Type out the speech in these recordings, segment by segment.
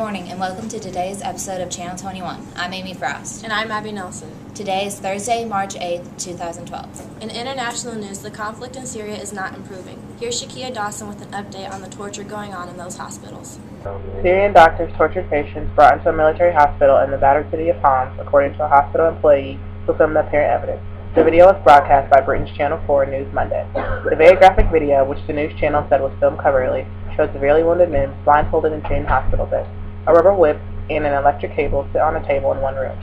morning and welcome to today's episode of Channel 21. I'm Amy Frost. And I'm Abby Nelson. Today is Thursday, March 8th, 2012. In international news, the conflict in Syria is not improving. Here's Shakia Dawson with an update on the torture going on in those hospitals. Syrian doctors tortured patients brought into a military hospital in the battered city of Homs, according to a hospital employee who filmed the apparent evidence. The video was broadcast by Britain's Channel 4 News Monday. The very graphic video, which the news channel said was filmed covertly, showed severely wounded men blindfolded and chained in hospital beds. A rubber whip and an electric cable sit on a table in one room.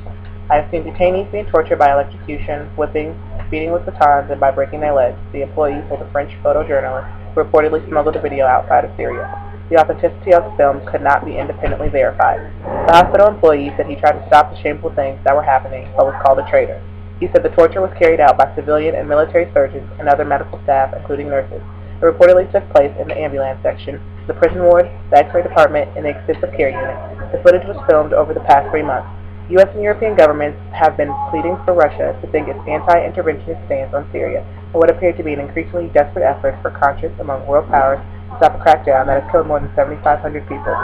I have seen detainees being tortured by electrocution, whipping, beating with batons, and by breaking their legs, the employee told a French photojournalist who reportedly smuggled the video outside of Syria. The authenticity of the film could not be independently verified. The hospital employee said he tried to stop the shameful things that were happening, but was called a traitor. He said the torture was carried out by civilian and military surgeons and other medical staff, including nurses. It reportedly took place in the ambulance section, the prison ward, the X-ray department, and the extensive care unit. The footage was filmed over the past 3 months. U.S. and European governments have been pleading for Russia to think its anti-interventionist stance on Syria in what appeared to be an increasingly desperate effort for conscience among world powers to stop a crackdown that has killed more than 7,500 people.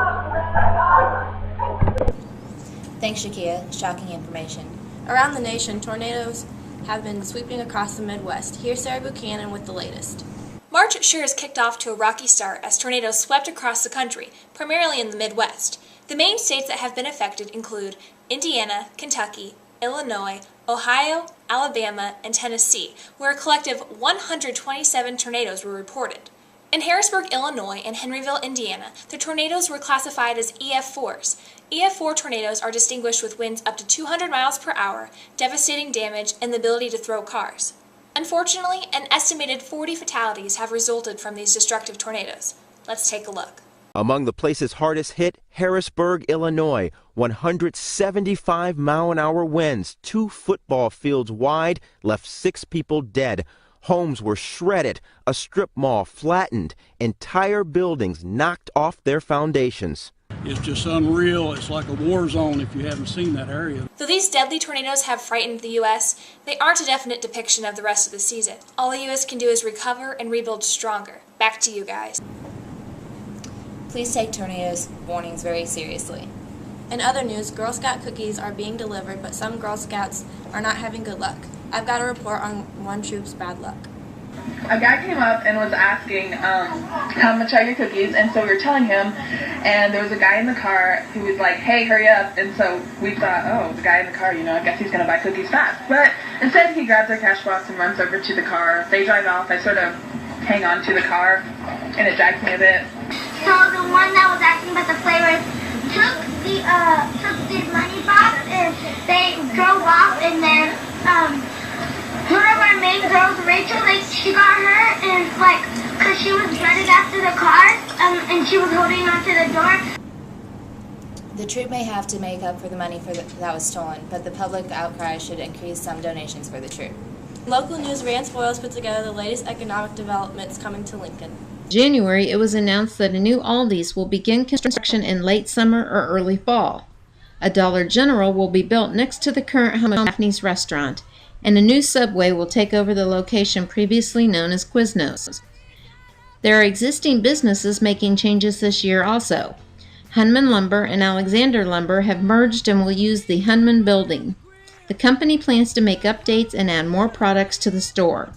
Thanks, Shakia. Shocking information. Around the nation, tornadoes have been sweeping across the Midwest. Here's Sarah Buchanan with the latest. March sure has kicked off to a rocky start as tornadoes swept across the country, primarily in the Midwest. The main states that have been affected include Indiana, Kentucky, Illinois, Ohio, Alabama, and Tennessee, where a collective 127 tornadoes were reported. In Harrisburg, Illinois, and Henryville, Indiana, the tornadoes were classified as EF4s. EF4 tornadoes are distinguished with winds up to 200 miles per hour, devastating damage, and the ability to throw cars. Unfortunately, an estimated 40 fatalities have resulted from these destructive tornadoes. Let's take a look. Among the places hardest hit, Harrisburg, Illinois, 175-mile-an-hour winds, 2 football fields wide, left 6 people dead. Homes were shredded, a strip mall flattened, entire buildings knocked off their foundations. It's just unreal. It's like a war zone if you haven't seen that area. Though these deadly tornadoes have frightened the U.S., they aren't a definite depiction of the rest of the season. All the U.S. can do is recover and rebuild stronger. Back to you guys. Please take tornadoes warnings very seriously. In other news, Girl Scout cookies are being delivered, but some Girl Scouts are not having good luck. I've got a report on one troop's bad luck. A guy came up and was asking how much are your cookies, and so we were telling him, and there was a guy in the car who was like, hey, hurry up, and so we thought, oh, the guy in the car, I guess he's going to buy cookies fast. But instead he grabs our cash box and runs over to the car. They drive off. I sort of hang on to the car, and it drags me a bit. So the one that was asking about the flavors took the money box and they drove off, and then one of our main girls, Rachel, she got hurt and because she was running after the car and she was holding onto the door. The troop may have to make up for the money that was stolen, but the public outcry should increase some donations for the troop. Local news, Rand Spoils put together the latest economic developments coming to Lincoln. January, it was announced that a new Aldi's will begin construction in late summer or early fall. A Dollar General will be built next to the current home of Daphne's restaurant, and a new Subway will take over the location previously known as Quiznos. There are existing businesses making changes this year also. Hunman Lumber and Alexander Lumber have merged and will use the Hunman building. The company plans to make updates and add more products to the store.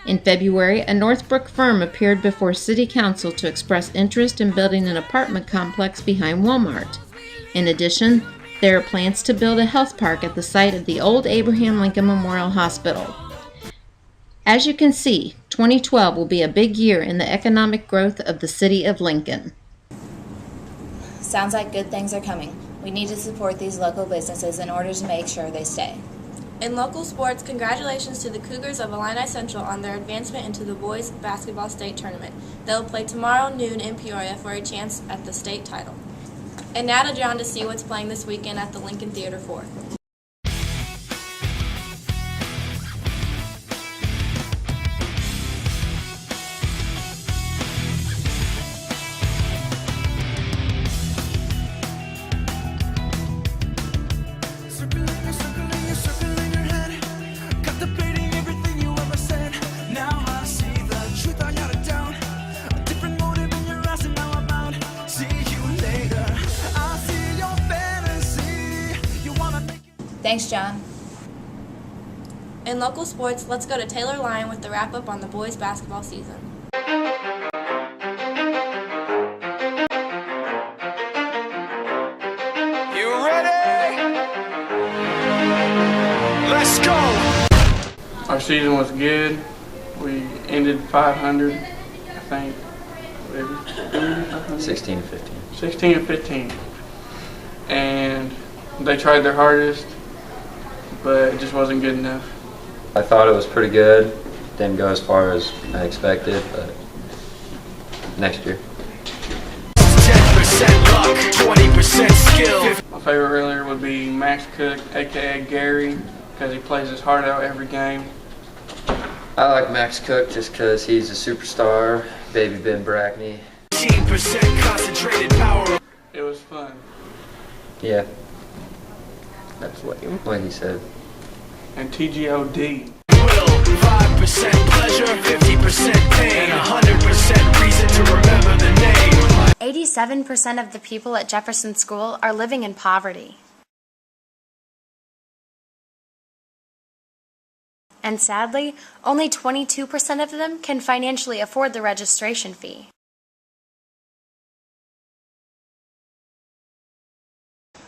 In February, a Northbrook firm appeared before City Council to express interest in building an apartment complex behind Walmart. In addition, there are plans to build a health park at the site of the old Abraham Lincoln Memorial Hospital. As you can see, 2012 will be a big year in the economic growth of the city of Lincoln. Sounds like good things are coming. We need to support these local businesses in order to make sure they stay. In local sports, congratulations to the Cougars of Illini Central on their advancement into the boys basketball state tournament. They'll play tomorrow noon in Peoria for a chance at the state title. And now to John to see what's playing this weekend at the Lincoln Theater 4. See you later. Thanks, John. In local sports, let's go to Taylor Lyon with the wrap-up on the boys' basketball season. You ready? Let's go! Our season was good. We ended 500, I think. 16 and 15. 16 and 15. And they tried their hardest, but it just wasn't good enough. I thought it was pretty good. Didn't go as far as I expected, but next year. 10% luck, 20% skill. My favorite earlier would be Max Cook, aka Gary, because he plays his heart out every game. I like Max Cook just because he's a superstar, baby Ben Brackney. 15% concentrated power. It was fun. Yeah, that's what he said. And TGOD. Will, 5% pleasure, 50% pain, 100% reason to remember the name. 87% of the people at Jefferson School are living in poverty. And sadly, only 22% of them can financially afford the registration fee.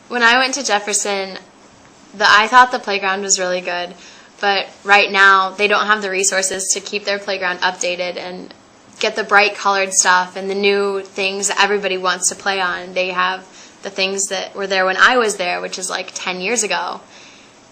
When I went to Jefferson, I thought the playground was really good, but right now they don't have the resources to keep their playground updated and get the bright colored stuff and the new things that everybody wants to play on. They have the things that were there when I was there, which is like 10 years ago.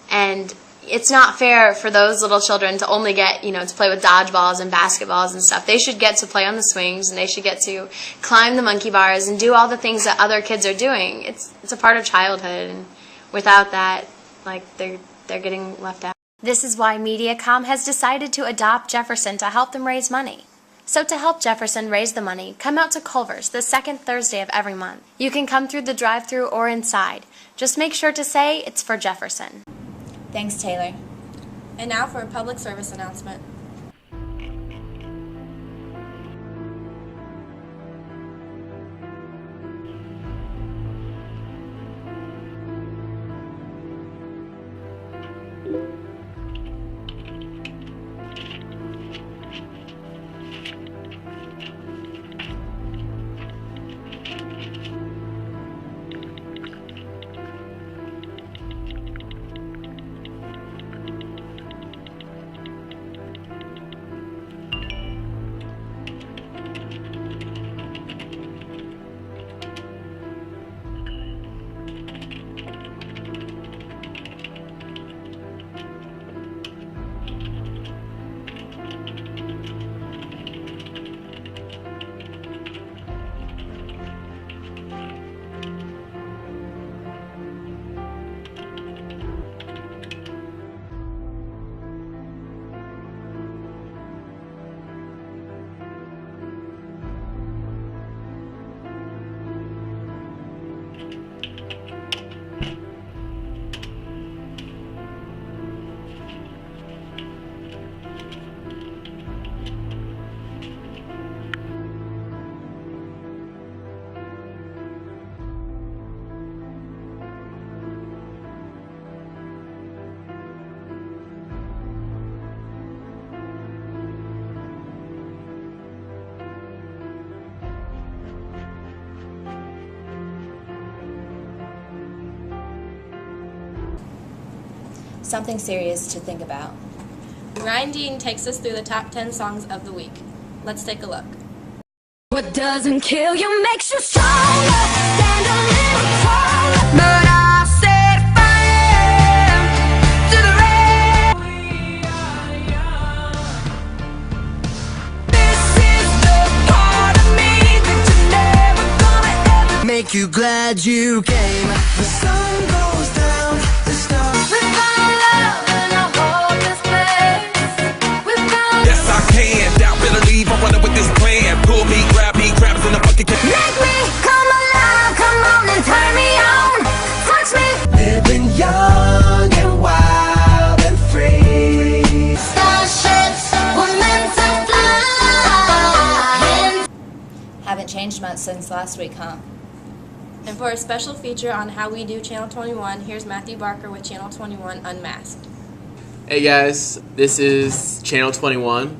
And it's not fair for those little children to only get, to play with dodgeballs and basketballs and stuff. They should get to play on the swings, and they should get to climb the monkey bars and do all the things that other kids are doing. It's a part of childhood, and without that, they're getting left out. This is why MediaCom has decided to adopt Jefferson to help them raise money. So to help Jefferson raise the money, come out to Culver's the second Thursday of every month. You can come through the drive-thru or inside. Just make sure to say it's for Jefferson. Thanks, Taylor. And now for a public service announcement. Something serious to think about. Ryan Dean takes us through the top 10 songs of the week. Let's take a look. What doesn't kill you makes you stronger. Stand a little taller. But I set fire to the rain. This is the part of me that you're never gonna ever make you glad you came. The sun goes down, the stars. We found love in a hopeless place. We found Yes, I can. Doubt, better leave. I'm running with this plan. Pull me, grab me, crabs in the bucket. make me come alive, come on and turn me on. Touch me. Living young and wild and free. Starships were meant to fly. Haven't changed much since last week, huh? And for a special feature on how we do Channel 21, here's Matthew Barker with Channel 21 Unmasked. Hey guys, this is Channel 21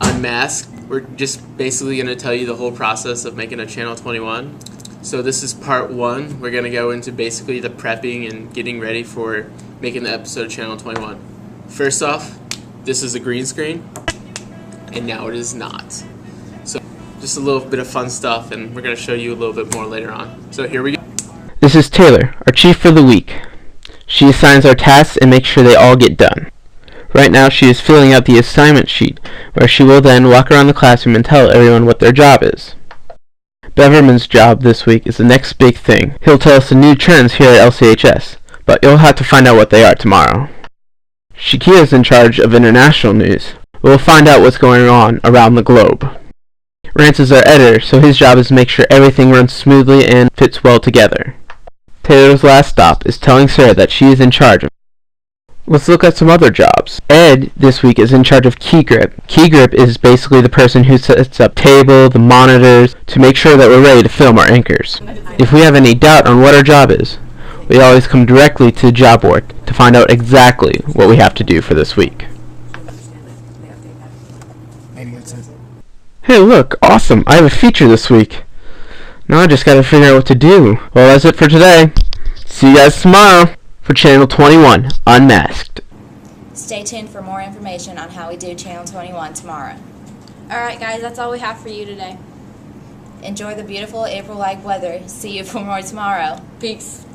Unmasked. We're just basically going to tell you the whole process of making a Channel 21. So this is part 1. We're going to go into basically the prepping and getting ready for making the episode of Channel 21. First off, this is a green screen, and now it is not. So just a little bit of fun stuff, and we're going to show you a little bit more later on. So here we go. This is Taylor, our chief for the week. She assigns our tasks and makes sure they all get done. Right now she is filling out the assignment sheet, where she will then walk around the classroom and tell everyone what their job is. Beverman's job this week is the next big thing. He'll tell us the new trends here at LCHS, but you'll have to find out what they are tomorrow. Shakia is in charge of international news. We'll find out what's going on around the globe. Rance is our editor, so his job is to make sure everything runs smoothly and fits well together. Taylor's last stop is telling Sarah that she is in charge of. Let's look at some other jobs. Ed this week is in charge of Key Grip. Key Grip is basically the person who sets up table, the monitors, to make sure that we're ready to film our anchors. If we have any doubt on what our job is, we always come directly to the job board to find out exactly what we have to do for this week. Hey look, awesome! I have a feature this week. Now I just gotta figure out what to do. Well, that's it for today. See you guys tomorrow for Channel 21 Unmasked. Stay tuned for more information on how we do Channel 21 tomorrow. Alright guys, that's all we have for you today. Enjoy the beautiful April-like weather. See you for more tomorrow. Peace.